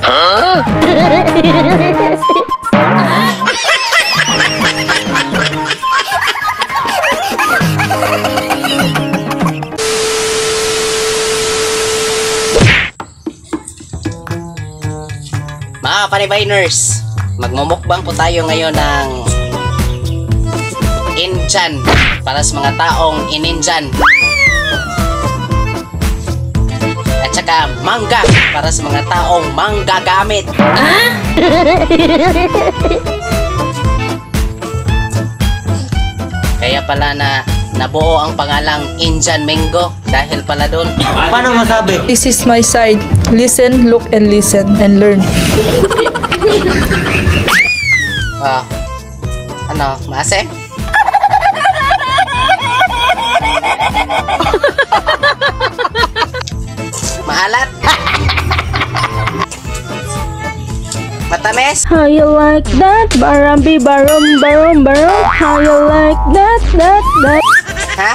Mga panibayners, magmumukbang po tayo ngayon ng Injan para sa mga taong ininjan. At saka mangga para sa mga taong manggagamit. Kaya pala nabuo ang pangalang Injan Mango dahil pala doon. Paano masabi? This is my side. Listen, look, and listen, and learn. Ano, maasim? Maalat? Matamis? How you like that? Barambi, barom, barom, barom. How you like that? Ha?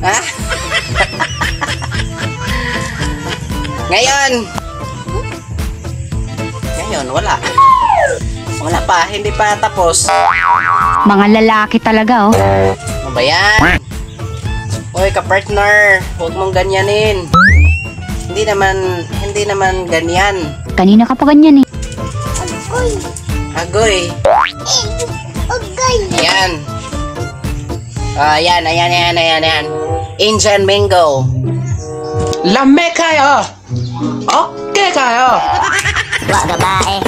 Ha? Ngayon, wala. Wala pa, hindi pa tapos. Mga lalaki talaga, oh. Ano ba yan? Uy, ka-partner, huwag mong ganyanin. Hindi naman ganyan. Kanina ka pa ganyan, eh. Agoy. Yan. Ayan. Injan Mango. Lame kayo! Okay kayo! Wag babae.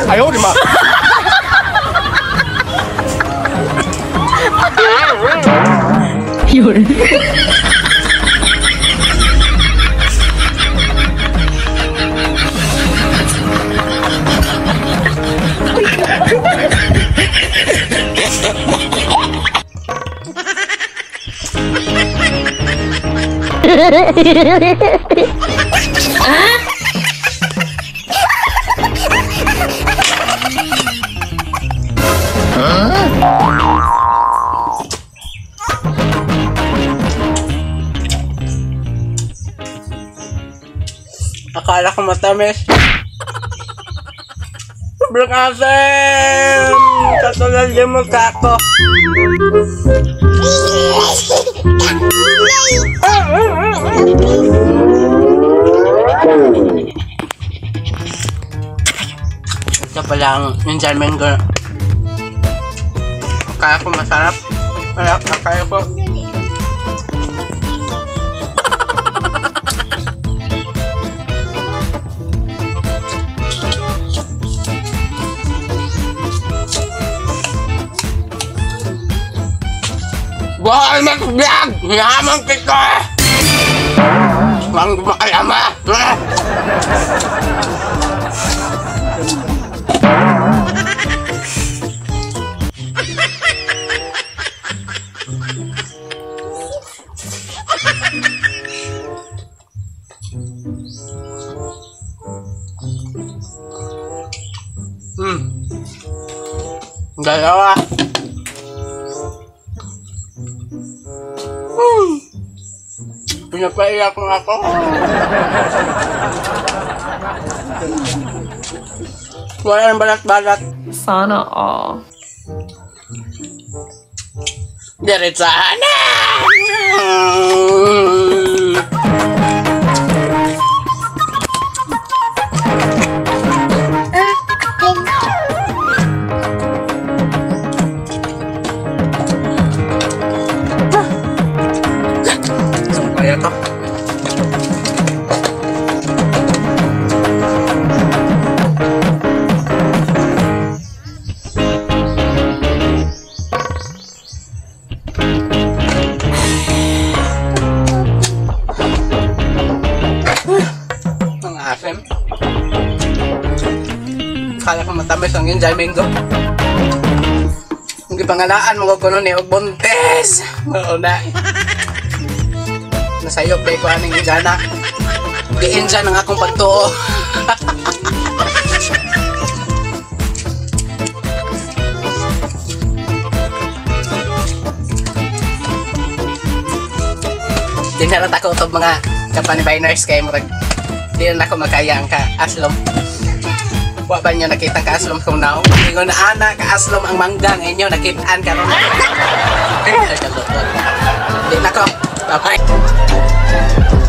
Ayaw, di ma! Yun. Akala ko matamis. Sobrang asim! Katulad yung mukha ko. Ito pala ang Injan Mango. Akala ko masarap. Akala ko. Buhay mag-vlog! Yaman kita! Mang gumakayama! Dalawa. Pinapaiyak mo ako. Wala nang balat-balat. Sana all. Diretsahan na! Kaya to. Ang asim. Kala ko matamis ang Injan Mango. Hindi pangalaan mo ko nun eh, huwag buntis. Oo na. Nasayop kay ko aning Injana. Di-Injan ang akong pagtuo. Di na lang ako itong mga kapanibainers kay murag. Di na ako magkaya ang kaaslom. Wa ba nyo nakita ang kaaslom kung now? Ingon na anak, kaaslom ang manggang inyo, nakitaan ka ron. Di na ako. Bye-bye.